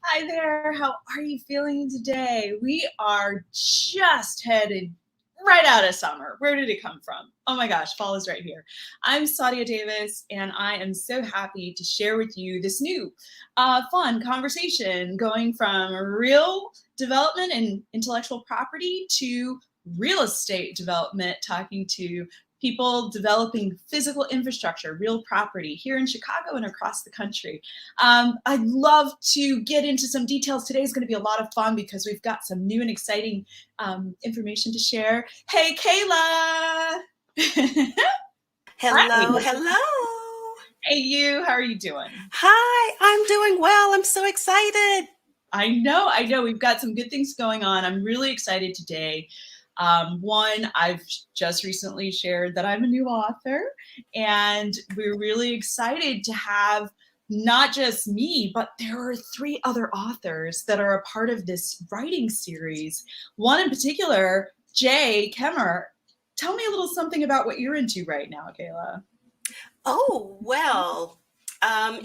Hi there. How are you feeling today? We are just headed right out of summer. Where did it come from? Oh my gosh, fall is right here. I'm Sadia Davis, and I am so happy to share with you this new fun conversation going from real development and intellectual property to real estate development, talking to people developing physical infrastructure, real property here in Chicago and across the country. I'd love to get into some details. Today is going to be a lot of fun because we've got some new and exciting information to share. Hey, Kayla. Hello, Hi. hello. Hey, you. How are you doing? Hi, I'm doing well. I'm so excited. I know. We've got some good things going on. I'm really excited today. One, I've just recently shared that I'm a new author, and we're really excited to have not just me, but there are 3 other authors that are a part of this writing series. One in particular, Jay Kemmer. Tell me a little something about what you're into right now, Kayla. Oh, well,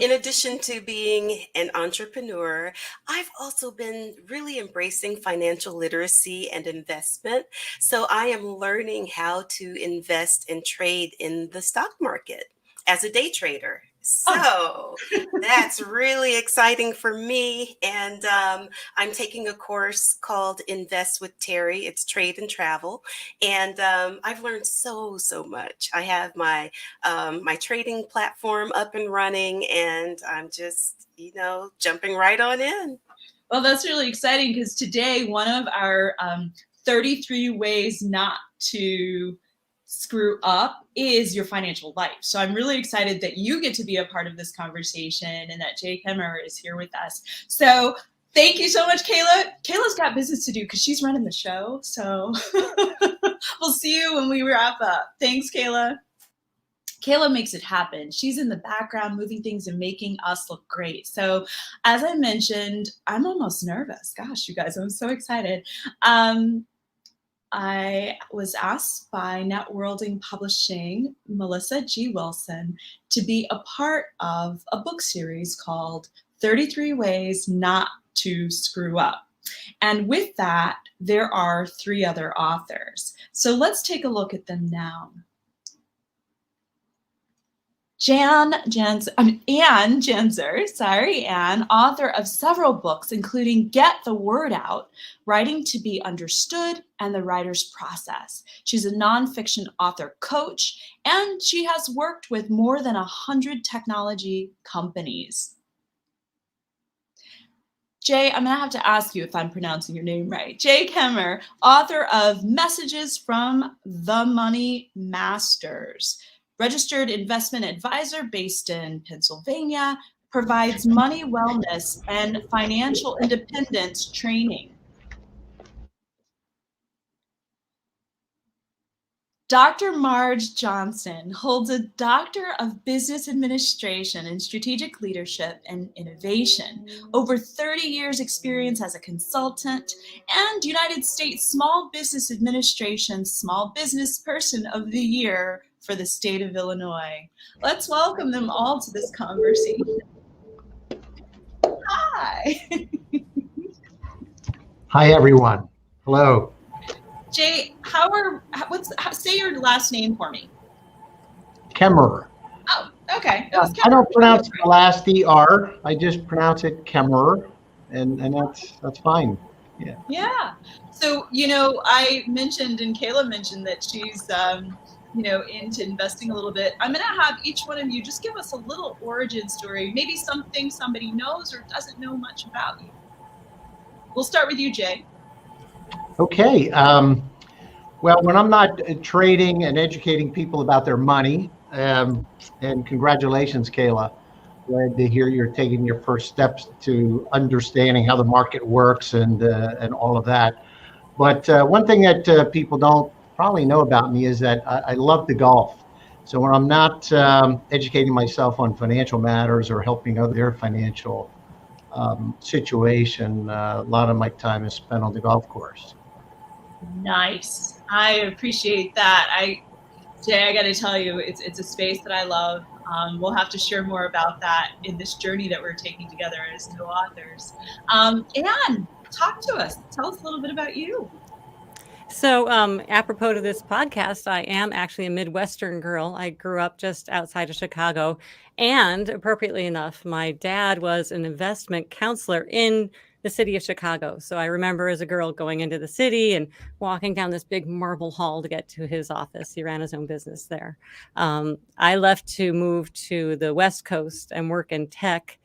in addition to being an entrepreneur, I've also been really embracing financial literacy and investment. So I am learning how to invest and trade in the stock market as a day trader. Oh, So that's really exciting for me. And I'm taking a course called Invest with Terry. It's trade and travel. And I've learned so much. I have my trading platform up and running, and I'm just, jumping right on in. well, that's really exciting because today one of our 33 ways not to screw up is your financial life. So I'm really excited that you get to be a part of this conversation and that Jay Kemmer is here with us. So thank you so much, Kayla. Kayla's got business to do because she's running the show. So we'll see you when we wrap up. Thanks, Kayla. Kayla makes it happen. She's in the background moving things and making us look great. So as I mentioned, I'm almost nervous. Gosh, you guys, I'm so excited. I was asked by Networlding Publishing, Melissa G. Wilson, to be a part of a book series called 33 Ways Not to Screw Up. And with that, there are 3 other authors. So let's take a look at them now. Anne Genzer, author of several books, including Get the Word Out, Writing to be Understood, and The Writer's Process. She's a nonfiction author coach, and she has worked with more than 100 technology companies. Jay, I'm going to have to ask you if I'm pronouncing your name right. Jay Kemmer, author of Messages from the Money Masters. Registered investment advisor based in Pennsylvania, provides money wellness and financial independence training. Dr. Marge Johnson holds a Doctor of Business Administration in Strategic Leadership and Innovation, over 30 years experience as a consultant, and United States Small Business Administration Small Business Person of the Year for the state of Illinois. Let's welcome them all to this conversation. Hi. Hi, everyone. Hello. Jay, say your last name for me. Kemmerer. Oh, okay. I don't pronounce the last ER. I just pronounce it Kemmerer, and that's fine. Yeah. Yeah. So, I mentioned and Kayla mentioned that she's into investing a little bit. I'm going to have each one of you just give us a little origin story, maybe something somebody knows or doesn't know much about you. We'll start with you, Jay. Okay. Well, when I'm not trading and educating people about their money, and congratulations, Kayla. Glad to hear you're taking your first steps to understanding how the market works and all of that. But one thing that people don't probably know about me is that I love to golf. So when I'm not educating myself on financial matters or helping other financial situation, a lot of my time is spent on the golf course. Nice. I appreciate that. Jay, I got to tell you, it's a space that I love. We'll have to share more about that in this journey that we're taking together as co-authors. Anne, talk to us. Tell us a little bit about you. So, apropos to this podcast, I am actually a Midwestern girl. I grew up just outside of Chicago. And appropriately enough, my dad was an investment counselor in the city of Chicago. So I remember as a girl going into the city and walking down this big marble hall to get to his office. He ran his own business there. I left to move to the West Coast and work in tech.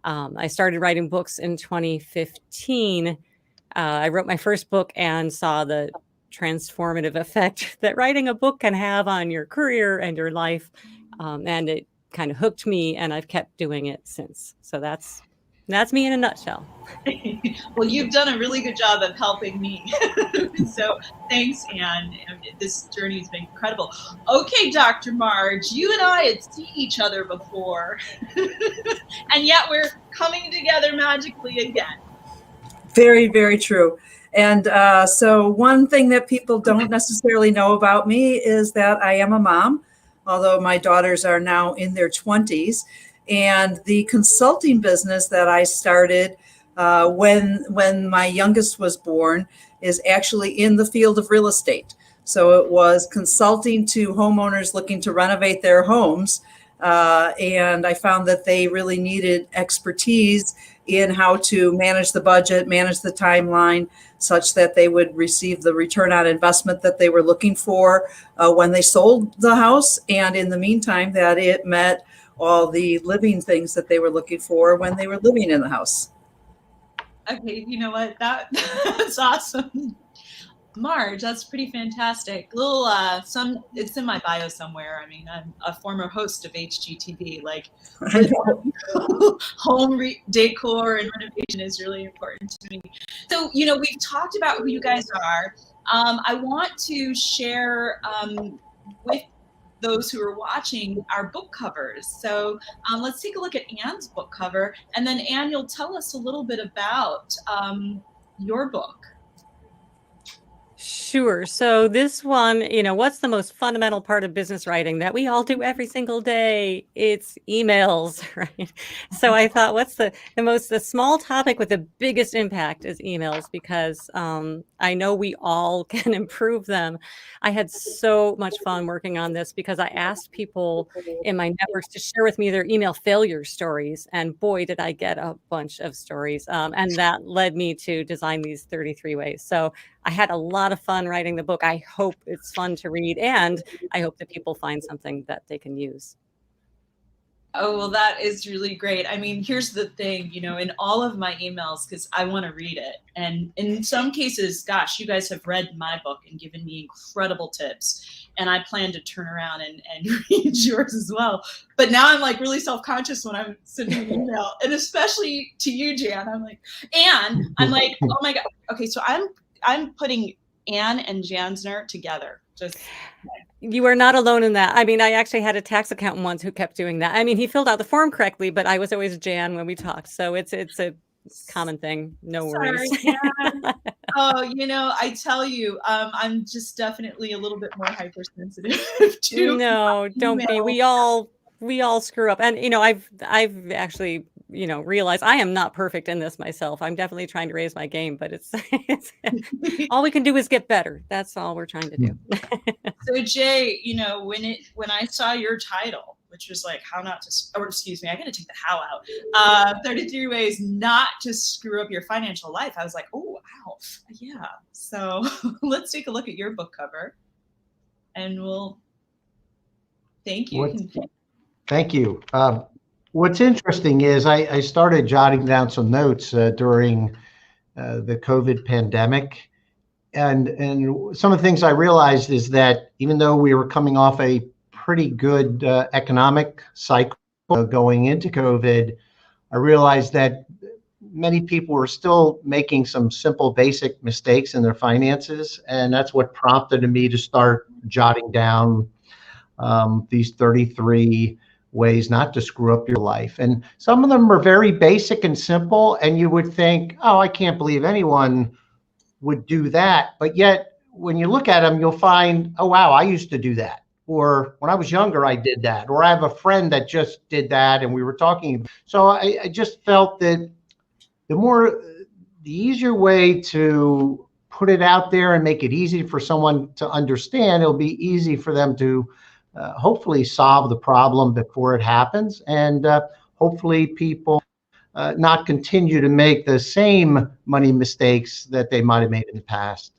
I started writing books in 2015. I wrote my first book and saw the transformative effect that writing a book can have on your career and your life. And it kind of hooked me, and I've kept doing it since. So that's me in a nutshell. Well, you've done a really good job of helping me. So thanks, Anne. This journey has been incredible. Okay, Dr. Marge, you and I had seen each other before, and yet we're coming together magically again. Very, very true. And so one thing that people don't necessarily know about me is that I am a mom, although my daughters are now in their 20s. And the consulting business that I started when my youngest was born is actually in the field of real estate. So it was consulting to homeowners looking to renovate their homes. And I found that they really needed expertise in how to manage the budget, manage the timeline, such that they would receive the return on investment that they were looking for when they sold the house. And in the meantime, that it met all the living things that they were looking for when they were living in the house. Okay, you know what? That's awesome. Marge, that's pretty fantastic. Little it's in my bio somewhere. I mean, I'm a former host of HGTV. Like, home decor and renovation is really important to me. So, we've talked about who you guys are. I want to share with those who are watching our book covers. So let's take a look at Anne's book cover, and then Anne, you'll tell us a little bit about your book. Sure. So this one, what's the most fundamental part of business writing that we all do every single day? It's emails, right? So I thought, what's the small topic with the biggest impact is emails, because I know we all can improve them. I had so much fun working on this because I asked people in my networks to share with me their email failure stories. And boy, did I get a bunch of stories. And that led me to design these 33 ways. So I had a lot of fun writing the book. I hope it's fun to read, and I hope that people find something that they can use. Oh, well, that is really great. I mean, here's the thing, in all of my emails, because I want to read it. And in some cases, gosh, you guys have read my book and given me incredible tips. And I plan to turn around and read yours as well. But now I'm like really self-conscious when I'm sending an email, and especially to you, Jan. I'm like, Anne, I'm like, oh my God. Okay, so I'm putting Anne and Jansner together. You are not alone in that. I mean, I actually had a tax accountant once who kept doing that. I mean, he filled out the form correctly, but I was always Jan when we talked. So it's a common thing. No worries. Oh, I tell you, I'm just definitely a little bit more hypersensitive to. No, don't be. We all screw up. And I've actually realize I am not perfect in this myself. I'm definitely trying to raise my game, but it's all we can do is get better. That's all we're trying to do. So Jay, when I saw your title, which was like how not to, or excuse me, I got to take the how out. 33 ways not to screw up your financial life. I was like, oh, wow. Yeah. So let's take a look at your book cover, and we'll thank you. Thank you. What's interesting is I started jotting down some notes during the COVID pandemic. And some of the things I realized is that even though we were coming off a pretty good economic cycle going into COVID, I realized that many people were still making some simple, basic mistakes in their finances. And that's what prompted me to start jotting down these 33 ways not to screw up your life. And some of them are very basic and simple, and you would think, oh, I can't believe anyone would do that. But yet, when you look at them, you'll find, oh, wow, I used to do that. or when I was younger, I did that, or I have a friend that just did that, and we were talking. So I just felt that the easier way to put it out there and make it easy for someone to understand, it'll be easy for them to hopefully solve the problem before it happens, and hopefully people not continue to make the same money mistakes that they might have made in the past.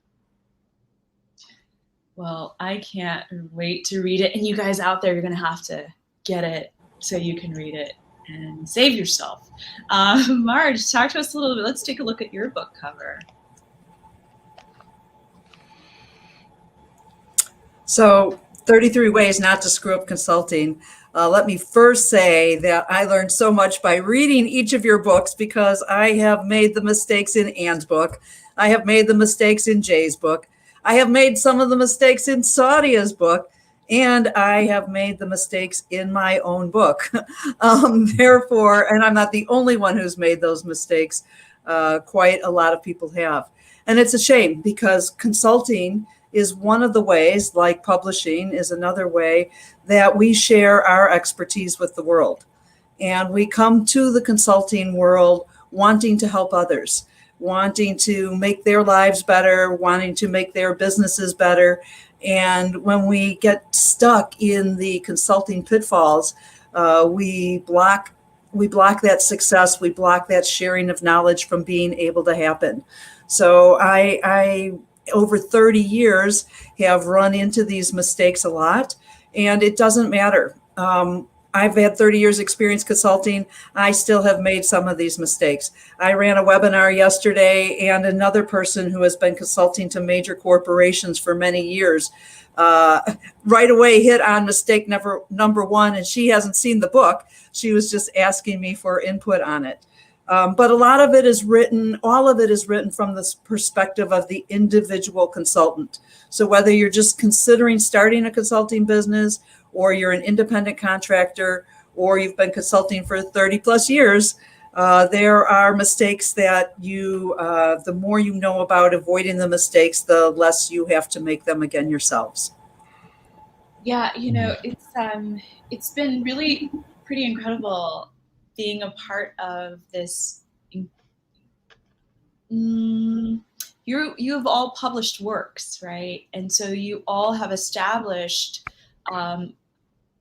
Well, I can't wait to read it. And you guys out there, you're going to have to get it so you can read it and save yourself. Marge, talk to us a little bit. Let's take a look at your book cover. So 33 Ways Not to Screw Up Consulting. Let me first say that I learned so much by reading each of your books, because I have made the mistakes in Ann's book. I have made the mistakes in Jay's book. I have made some of the mistakes in Sadia's book, and I have made the mistakes in my own book. Therefore, and I'm not the only one who's made those mistakes. Quite a lot of people have. And it's a shame, because consulting is one of the ways, like publishing is another way, that we share our expertise with the world. And we come to the consulting world wanting to help others, wanting to make their lives better, wanting to make their businesses better. And when we get stuck in the consulting pitfalls, we block that success, we block that sharing of knowledge from being able to happen. So I over 30 years have run into these mistakes a lot, and it doesn't matter. I've had 30 years experience consulting. I still have made some of these mistakes. I ran a webinar yesterday, and another person who has been consulting to major corporations for many years right away hit on mistake number one, and she hasn't seen the book. She was just asking me for input on it. But a lot of it is written, all of it is written from the perspective of the individual consultant. So whether you're just considering starting a consulting business, or you're an independent contractor, or you've been consulting for 30 plus years, there are mistakes that the more you know about avoiding the mistakes, the less you have to make them again yourselves. Yeah, it's been really pretty incredible being a part of this. You have all published works, right? And so you all have established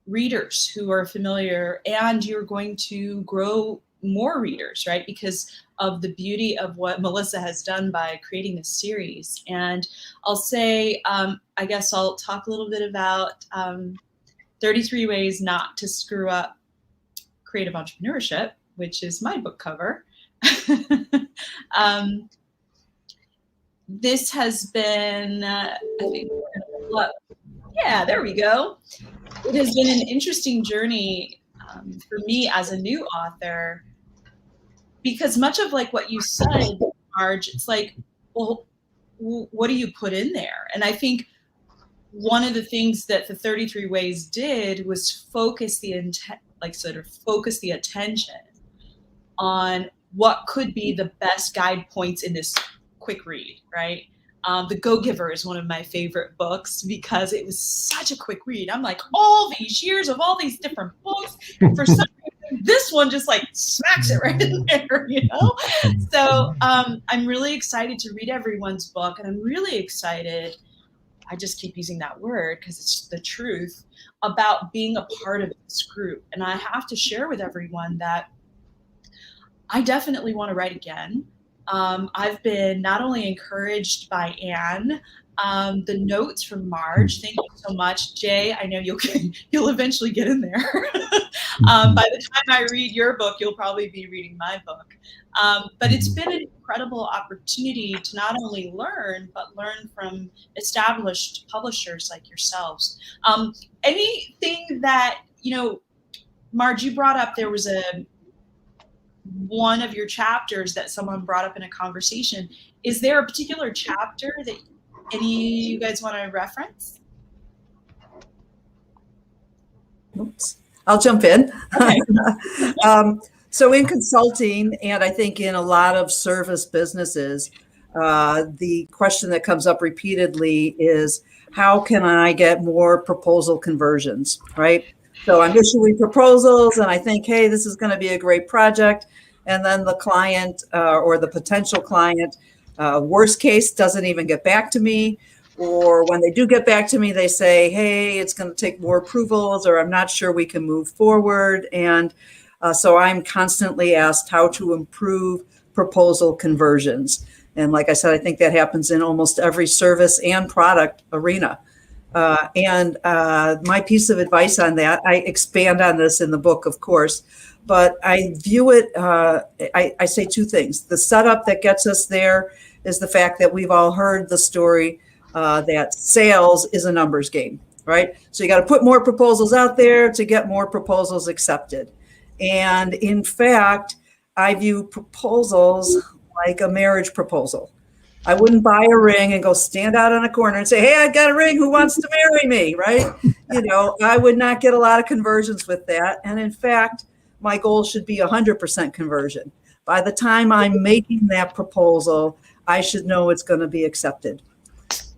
readers who are familiar, and you're going to grow more readers, right? Because of the beauty of what Melissa has done by creating this series. And I'll say, I guess I'll talk a little bit about 33 Ways Not to Screw Up Creative Entrepreneurship, which is my book cover. This has been, I think we're gonna pull up. Yeah, there we go. It has been an interesting journey for me as a new author, because much of like what you said, Marge, it's like, well, what do you put in there? And I think one of the things that the 33 Ways did was focus the attention on what could be the best guide points in this quick read, right? The Go-Giver is one of my favorite books because it was such a quick read. I'm like, all these years of all these different books, for some reason, this one just like smacks it right in there, So I'm really excited to read everyone's book, and I'm really excited, I just keep using that word because it's the truth, about being a part of this group. And I have to share with everyone that I definitely want to write again. I've been not only encouraged by Anne, the notes from Marge. Thank you so much, Jay. I know you'll eventually get in there. By the time I read your book, you'll probably be reading my book. But it's been an incredible opportunity to not only learn, but learn from established publishers like yourselves. Anything that Marge, you brought up, there was one of your chapters that someone brought up in a conversation. Is there a particular chapter that any of you guys want to reference? Oops. I'll jump in. Okay. So in consulting, and I think in a lot of service businesses, the question that comes up repeatedly is, how can I get more proposal conversions, right? So I'm issuing proposals and I think, hey, this is going to be a great project. And then the client or the potential client, worst case, doesn't even get back to me. Or when they do get back to me, they say, hey, it's going to take more approvals, or I'm not sure we can move forward. And so I'm constantly asked how to improve proposal conversions. And like I said, I think that happens in almost every service and product arena. My piece of advice on that, I expand on this in the book, of course, but I view it, I say two things. The setup that gets us there is the fact that we've all heard the story that sales is a numbers game, right? So you got to put more proposals out there to get more proposals accepted. And in fact, I view proposals like a marriage proposal. I wouldn't buy a ring and go stand out on a corner and say, hey, I got a ring, who wants to marry me, right? I would not get a lot of conversions with that. And in fact, my goal should be 100% conversion. By the time I'm making that proposal, I should know it's going to be accepted.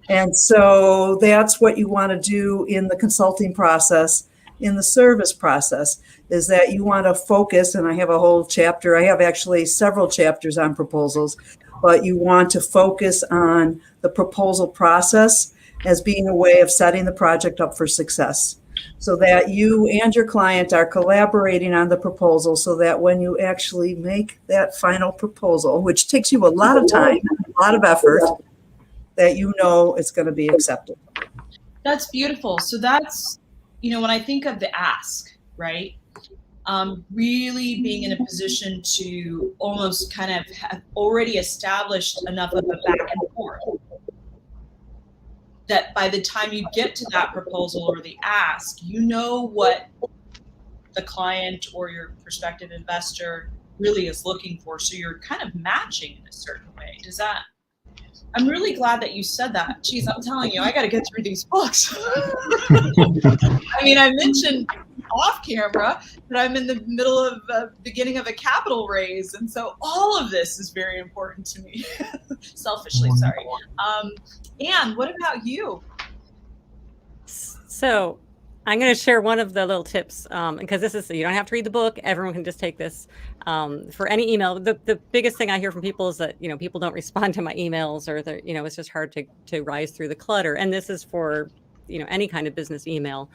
And so that's what you want to do in the consulting process, in the service process, is that you want to focus, and I have a whole chapter, I have actually several chapters on proposals, but you want to focus on the proposal process as being a way of setting the project up for success, so that you and your client are collaborating on the proposal, so that when you actually make that final proposal, which takes you a lot of time, a lot of effort, that you know it's going to be accepted. That's beautiful. So that's, when I think of the ask, right? Really being in a position to almost kind of have already established enough of a back and forth that by the time you get to that proposal or the ask, you know what the client or your prospective investor really is looking for. So you're kind of matching in a certain way. I'm really glad that you said that. Geez, I'm telling you, I got to get through these books. I mentioned off camera that I'm in the middle of beginning of a capital raise. And so all of this is very important to me, selfishly, sorry. Anne, what about you? So I'm going to share one of the little tips because this is, you don't have to read the book. Everyone can just take this for any email. The biggest thing I hear from people is that, people don't respond to my emails, or it's just hard to rise through the clutter. And this is for, any kind of business email.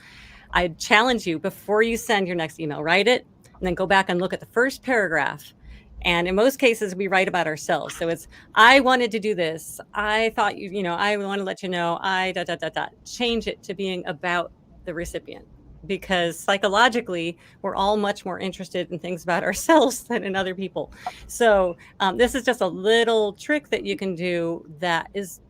I challenge you, before you send your next email, write it and then go back and look at the first paragraph. And in most cases, we write about ourselves. So it's, I wanted to do this. I thought I want to let you know, change it to being about the recipient, because psychologically, we're all much more interested in things about ourselves than in other people. So this is just a little trick that you can do that is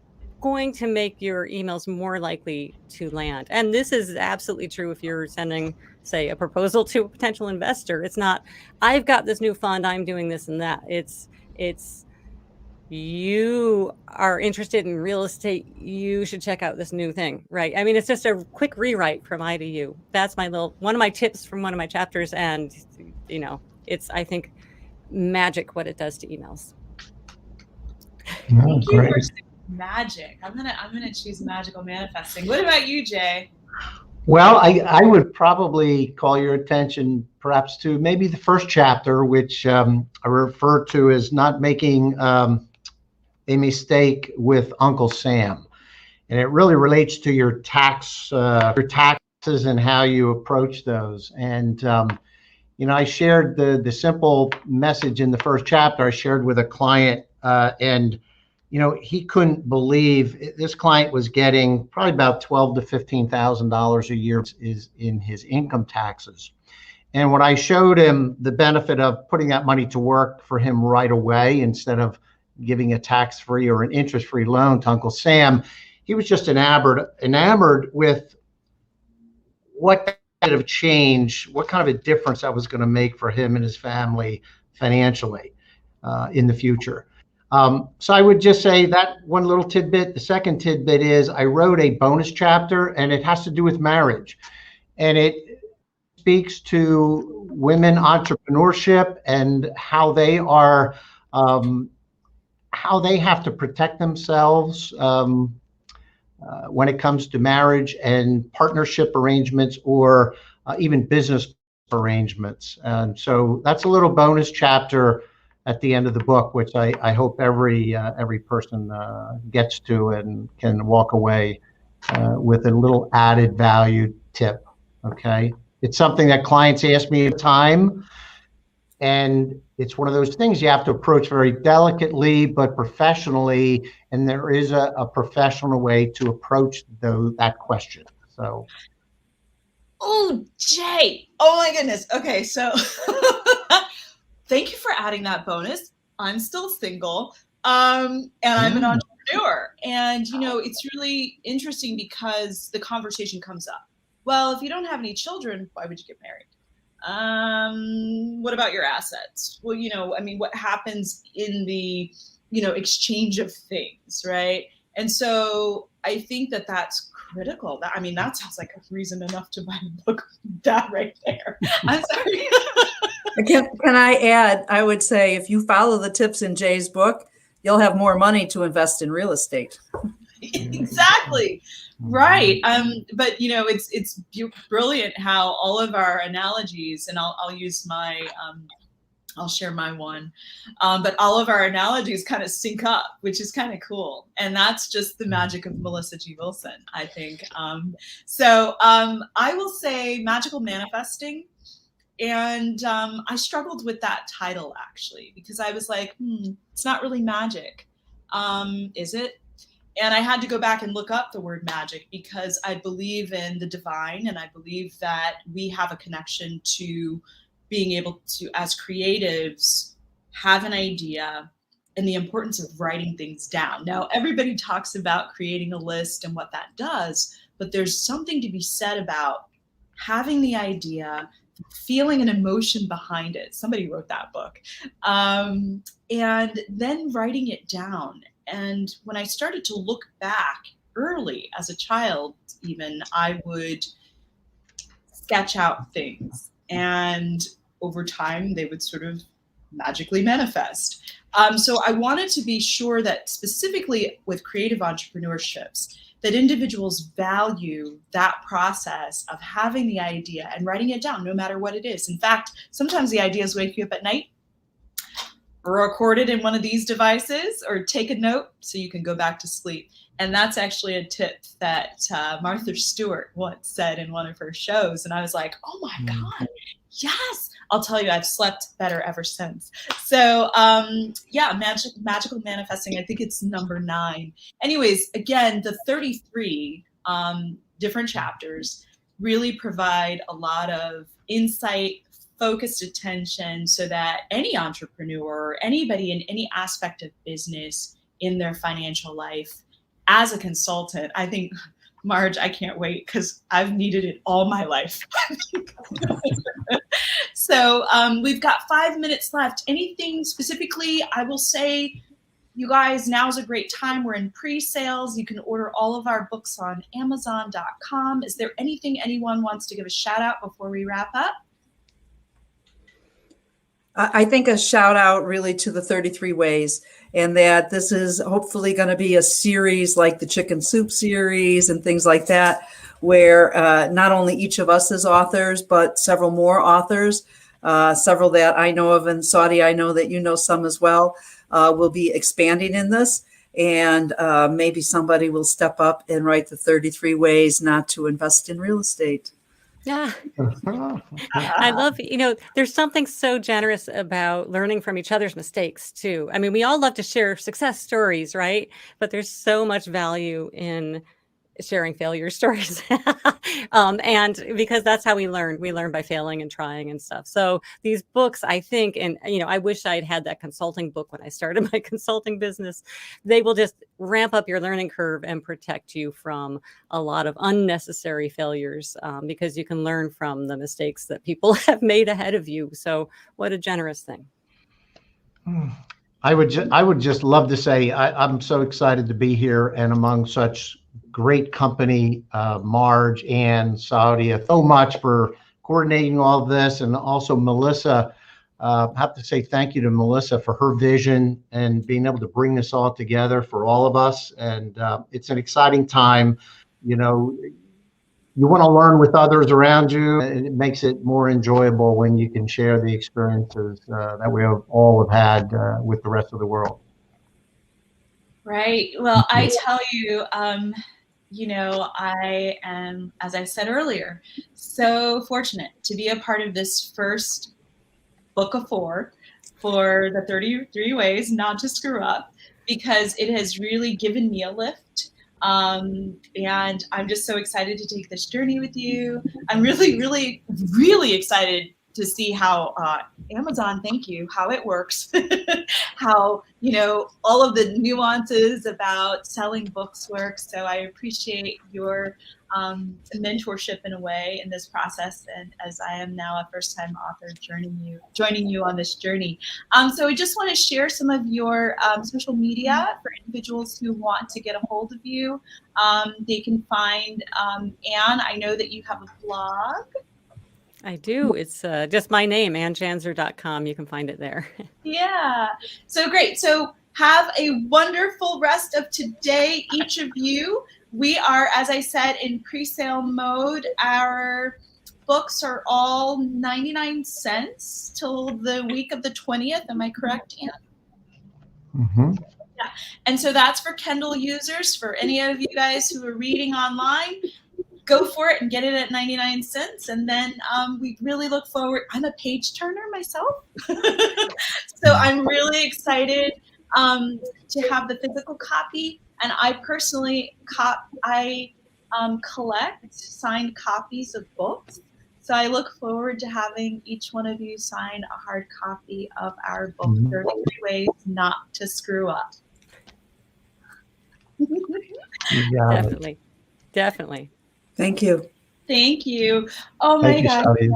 going to make your emails more likely to land. And this is absolutely true if you're sending, say, a proposal to a potential investor. It's not, I've got this new fund, I'm doing this and that. It's you are interested in real estate, you should check out this new thing, right? It's just a quick rewrite from I to you. That's one of my tips from one of my chapters. And, it's, I think, magic what it does to emails. Oh, great. Magic. I'm gonna choose magical manifesting. What about you, Jay? Well, I would probably call your attention perhaps to maybe the first chapter, which I refer to as not making a mistake with Uncle Sam. And it really relates to your taxes and how you approach those. And, I shared the simple message in the first chapter. I shared with a client and he couldn't believe this client was getting probably about $12,000 to $15,000 a year is in his income taxes. And when I showed him the benefit of putting that money to work for him right away, instead of giving a tax-free or an interest-free loan to Uncle Sam, he was just enamored with what kind of change, what kind of a difference that was going to make for him and his family financially in the future. So I would just say that one little tidbit. The second tidbit is I wrote a bonus chapter, and it has to do with marriage. And it speaks to women entrepreneurship and how they are how they have to protect themselves when it comes to marriage and partnership arrangements, or even business arrangements. And so that's a little bonus chapter at the end of the book, which I hope every person gets to and can walk away with a little added value tip. Okay, it's something that clients ask me all the time, and it's one of those things you have to approach very delicately but professionally, and there is a professional way to approach that question. So. Oh, Jay. Oh my goodness. Okay, so thank you for adding that bonus. I'm still single, and I'm an entrepreneur. And, it's really interesting because the conversation comes up. Well, if you don't have any children, why would you get married? What about your assets? Well, what happens in the, exchange of things, right? And so I think that that's critical. That sounds like a reason enough to buy a book. That right there. I'm sorry. Can I add? I would say if you follow the tips in Jay's book, you'll have more money to invest in real estate. Exactly. Right. But it's brilliant how all of our analogies, and I'll use my I'll share my one. But all of our analogies kind of sync up, which is kind of cool. And that's just the magic of Melissa G. Wilson, I think. So I will say magical manifesting. And I struggled with that title, actually, because I was like, it's not really magic. Is it? And I had to go back and look up the word magic, because I believe in the divine, and I believe that we have a connection to being able to, as creatives, have an idea and the importance of writing things down. Now, everybody talks about creating a list and what that does, but there's something to be said about having the idea, feeling an emotion behind it. Somebody wrote that book. And then writing it down. And when I started to look back early as a child, even, I would sketch out things. And over time, they would sort of magically manifest. So I wanted to be sure that specifically with creative entrepreneurships, that individuals value that process of having the idea and writing it down, no matter what it is. In fact, sometimes the ideas wake you up at night. Record it in one of these devices, or take a note so you can go back to sleep. And that's actually a tip that Martha Stewart once said in one of her shows. And I was like, oh my God, yes. I'll tell you, I've slept better ever since. So magical manifesting, I think it's number 9. Anyways, again, the 33 different chapters really provide a lot of insight, focused attention, so that any entrepreneur or anybody in any aspect of business in their financial life, as a consultant, I think, Marge, I can't wait, because I've needed it all my life. So we've got 5 minutes left. Anything specifically? I will say, you guys, now's a great time. We're in pre-sales. You can order all of our books on Amazon.com. Is there anything anyone wants to give a shout out before we wrap up? I think a shout out really to the 33 Ways, and that this is hopefully going to be a series like the Chicken Soup series and things like that, where not only each of us as authors, but several more authors, several that I know of, and Saudi, I know that you know some as well, will be expanding in this. And maybe somebody will step up and write the 33 Ways Not to Invest in Real Estate. Yeah. I love, there's something so generous about learning from each other's mistakes too. I mean, we all love to share success stories, right? But there's so much value in sharing failure stories. And because that's how we learn by failing and trying and stuff. So these books, I think, and I wish I'd had that consulting book when I started my consulting business. They will just ramp up your learning curve and protect you from a lot of unnecessary failures, because you can learn from the mistakes that people have made ahead of you. So what a generous thing. I would just love to say I'm so excited to be here and among such great company. Marge, Ann, Saudia, so much for coordinating all of this, and also Melissa I have to say thank you to Melissa for her vision and being able to bring this all together for all of us. And it's an exciting time. You know, you want to learn with others around you, and it makes it more enjoyable when you can share the experiences that we all have had with the rest of the world. Right. Well, I tell you, you know, I am, as I said earlier, so fortunate to be a part of this first book of four for the 33 Ways Not to Screw Up, because it has really given me a lift. And I'm just so excited to take this journey with you. I'm really, really, really excited to see how Amazon, thank you, how it works, how, you know, all of the nuances about selling books work. So I appreciate your mentorship in a way in this process, and as I am now a first-time author joining you on this journey. So I just want to share some of your social media for individuals who want to get a hold of you. They can find Anne. I know that you have a blog. I do. It's just my name, AnnJanzer.com. You can find it there. Yeah. So great. So have a wonderful rest of today, each of you. We are, as I said, in pre-sale mode. Our books are all 99 cents till the week of the 20th. Am I correct, Anne? Mm-hmm. Yeah. And so that's for Kindle users. For any of you guys who are reading online, go for it and get it at 99 cents. And then we really look forward. I'm a page turner myself. So I'm really excited to have the physical copy. And I personally collect signed copies of books. So I look forward to having each one of you sign a hard copy of our book, 33 Ways Not to Screw Up. Definitely. Definitely. Thank you. Thank you. Oh my Thank you, gosh. Sally.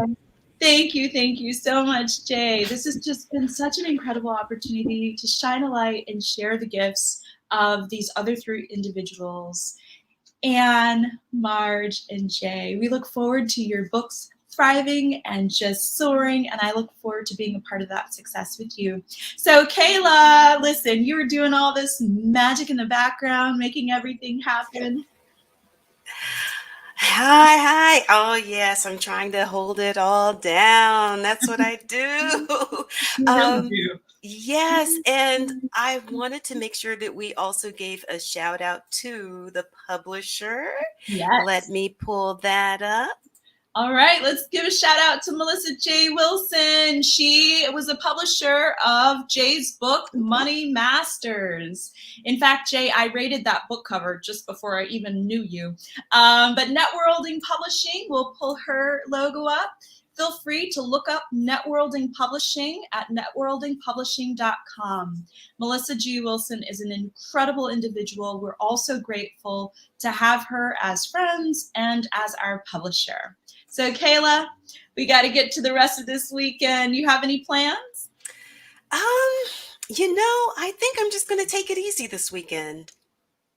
Thank you so much, Jay. This has just been such an incredible opportunity to shine a light and share the gifts of these other three individuals, Anne, Marge, and Jay. We look forward to your books thriving and just soaring, and I look forward to being a part of that success with you. So Kayla, listen, you were doing all this magic in the background, making everything happen. Hi. Oh, yes, I'm trying to hold it all down. That's what I do. You really do. Yes, and I wanted to make sure that we also gave a shout out to the publisher. Yes. Let me pull that up. All right, let's give a shout out to Melissa J. Wilson. She was a publisher of Jay's book, Money Masters. In fact, Jay, I rated that book cover just before I even knew you. But Networlding Publishing will pull her logo up. Feel free to look up Networlding Publishing at networldingpublishing.com. Melissa G. Wilson is an incredible individual. We're also grateful to have her as friends and as our publisher. So Kayla, we got to get to the rest of this weekend. You have any plans? You know, I think I'm just going to take it easy this weekend.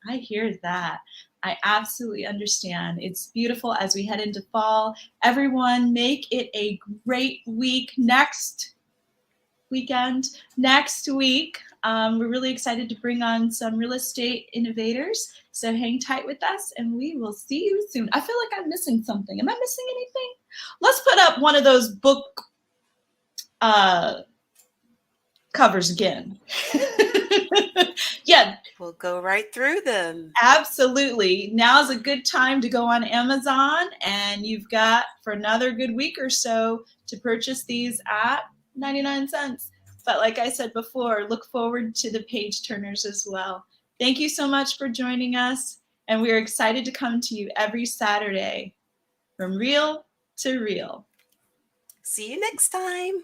I hear that. I absolutely understand. It's beautiful as we head into fall. Everyone, make it a great week. Next week, we're really excited to bring on some real estate innovators. So hang tight with us and we will see you soon. I feel like I'm missing something. Am I missing anything? Let's put up one of those book covers again. Yeah. We'll go right through them. Absolutely. Now's a good time to go on Amazon, and you've got for another good week or so to purchase these at 99 cents. But like I said before, look forward to the page turners as well. Thank you so much for joining us, and we are excited to come to you every Saturday from real to real. See you next time.